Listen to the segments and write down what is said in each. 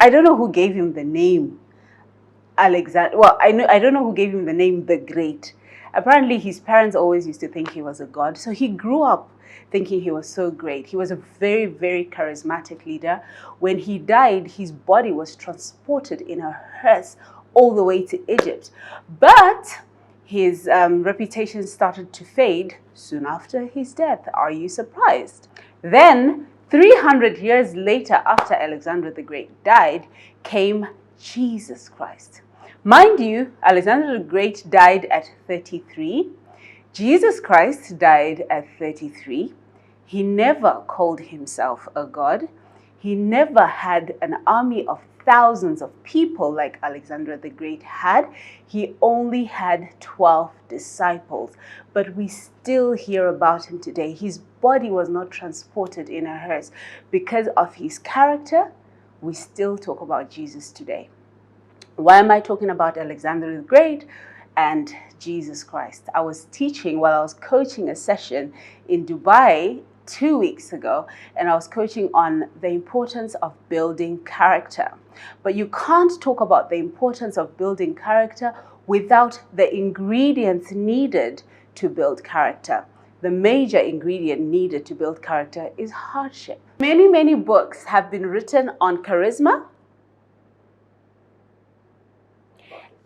I don't know who gave him the name Alexander. Well, I don't know who gave him the name the Great. Apparently, his parents always used to think he was a god. So he grew up thinking he was so great. He was a very, very charismatic leader. When he died, his body was transported in a hearse all the way to Egypt. But his reputation started to fade soon after his death. Are you surprised? Then, 300 years later, after Alexander the Great died, came Jesus Christ. Mind you, Alexander the Great died at 33. Jesus Christ died at 33. He never called himself a god. He never had an army of thousands of people like Alexander the Great had. He only had 12 disciples. But we still hear about him today. His body was not transported in a hearse. Because of his character, we still talk about Jesus today. Why am I talking about Alexander the Great and Jesus Christ? I was teaching while I was coaching a session in Dubai 2 weeks ago, and I was coaching on the importance of building character. But you can't talk about the importance of building character without the ingredients needed to build character. The major ingredient needed to build character is hardship. Many, many books have been written on charisma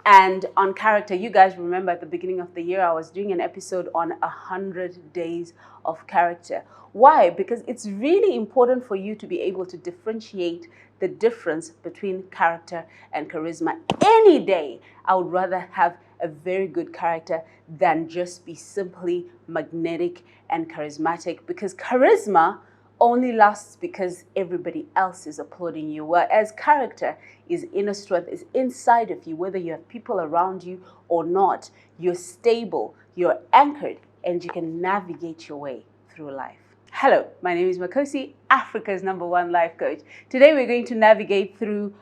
and on character. You guys remember at the beginning of the year, I was doing an episode on 100 days of character. Why? Because it's really important for you to be able to differentiate the difference between character and charisma. Any day, I would rather have a very good character than just be simply magnetic and charismatic, because charisma only lasts because everybody else is applauding you, whereas character is inner strength, is inside of you. Whether you have people around you or not, you're stable, you're anchored, and you can navigate your way through life. Hello, my name is Makosi, Africa's #1 life coach. Today we're going to navigate through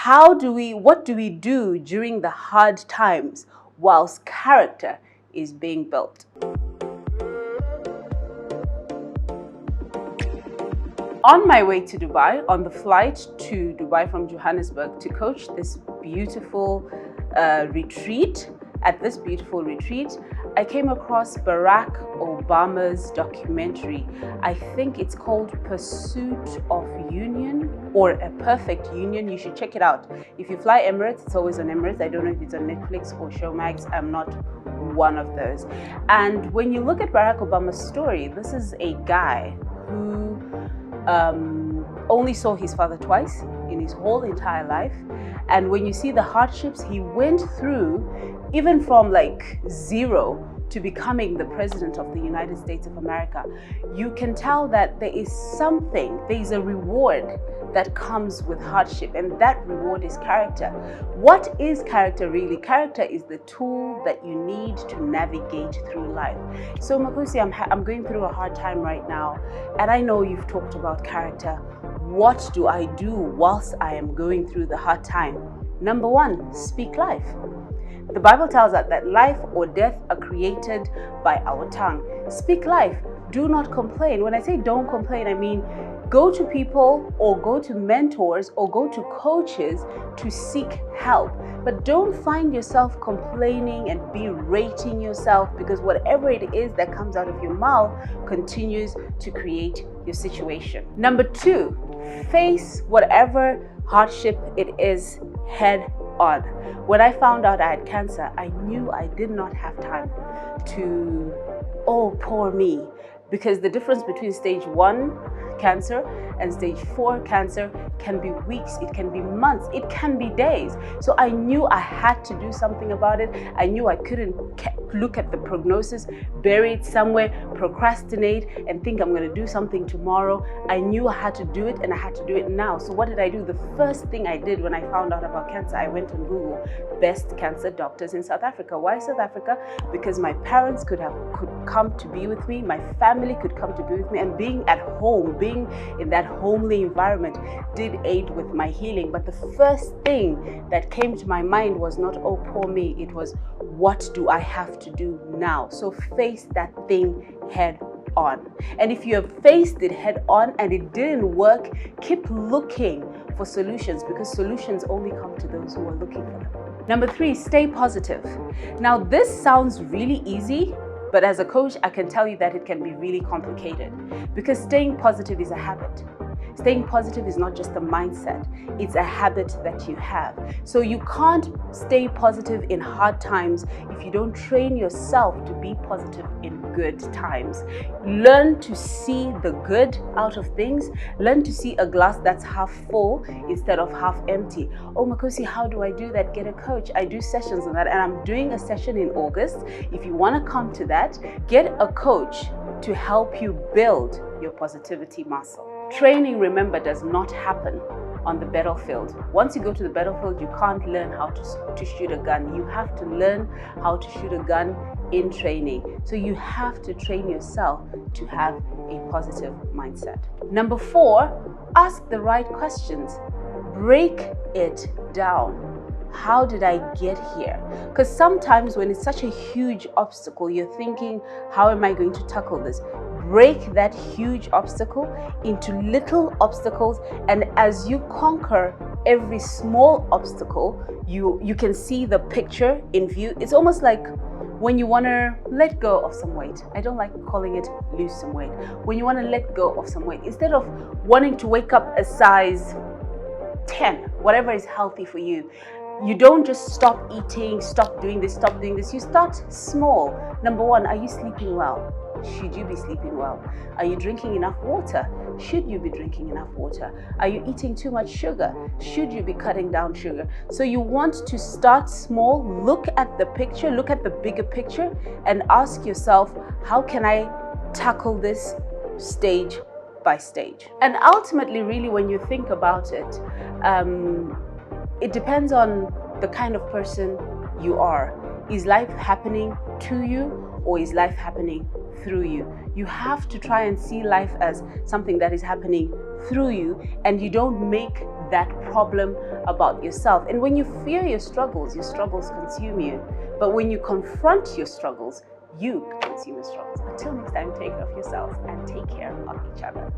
what do we do during the hard times whilst character is being built. On my way to Dubai, on the flight to Dubai from Johannesburg to coach this beautiful retreat, at this beautiful retreat, I came across Barack Obama's documentary. I think it's called Pursuit of Union or A Perfect Union. You should check it out. If you fly Emirates, it's always on Emirates. I don't know if it's on Netflix or Showmax. I'm not one of those. And when you look at Barack Obama's story, this is a guy who only saw his father twice in his whole entire life. And when you see the hardships he went through, even from like zero to becoming the president of the United States of America, you can tell that there is a reward that comes with hardship, and that reward is character. What is character really? Character is the tool that you need to navigate through life. So Makosi, I'm going through a hard time right now, and I know you've talked about character. What do I do whilst I am going through the hard time? Number one, speak life. The Bible tells us that life or death are created by our tongue. Speak life. Do not complain. When I say don't complain, I mean go to people or go to mentors or go to coaches to seek help. But don't find yourself complaining and berating yourself, because whatever it is that comes out of your mouth continues to create your situation. Number two, face whatever hardship it is head on. When I found out I had cancer, I knew I did not have time to, oh, poor me. Because the difference between stage 1 cancer and stage 4 cancer can be weeks, it can be months, it can be days. So I knew I had to do something about it. I knew I couldn't look at the prognosis, bury it somewhere, procrastinate, and think I'm going to do something tomorrow. I knew I had to do it, and I had to do it now. So what did I do? The first thing I did when I found out about cancer, I went on Google, best cancer doctors in South Africa. Why South Africa? Because my parents could come to be with me, my family could come to be with me, and being at home, being in that homely environment did aid with my healing. But the first thing that came to my mind was not, oh, poor me. It was, what do I have to do now? So face that thing head on. And if you have faced it head on and it didn't work, keep looking for solutions, because solutions only come to those who are looking for them. Number 3, stay positive. Now, this sounds really easy, but as a coach, I can tell you that it can be really complicated, because staying positive is a habit. Staying positive is not just a mindset, it's a habit that you have. So you can't stay positive in hard times if you don't train yourself to be positive in good times. Learn to see the good out of things. Learn to see a glass that's half full instead of half empty. Oh, Makosi, how do I do that? Get a coach. I do sessions on that, and I'm doing a session in August. If you want to come to that, get a coach to help you build your positivity muscle. Training, remember, does not happen on the battlefield. Once you go to the battlefield, you can't learn how to shoot a gun. You have to learn how to shoot a gun in training. So you have to train yourself to have a positive mindset. Number 4, ask the right questions. Break it down. How did I get here? Because sometimes when it's such a huge obstacle, you're thinking, how am I going to tackle this? Break that huge obstacle into little obstacles, and as you conquer every small obstacle, you can see the picture in view. It's almost like when you want to let go of some weight. I don't like calling it lose some weight. When you want to let go of some weight, instead of wanting to wake up a size 10, whatever is healthy for you, you don't just stop eating, stop doing this. You start small. Number 1, are you sleeping well? Should you be sleeping well? Are you drinking enough water? Should you be drinking enough water? Are you eating too much sugar? Should you be cutting down sugar? So you want to start small, look at the picture, look at the bigger picture, and ask yourself, how can I tackle this stage by stage? And ultimately, really, when you think about it, it depends on the kind of person you are. Is life happening to you, or is life happening through you? You have to try and see life as something that is happening through you, and you don't make that problem about yourself. And when you fear your struggles consume you. But when you confront your struggles, you consume your struggles. Until next time, take care of yourselves and take care of each other.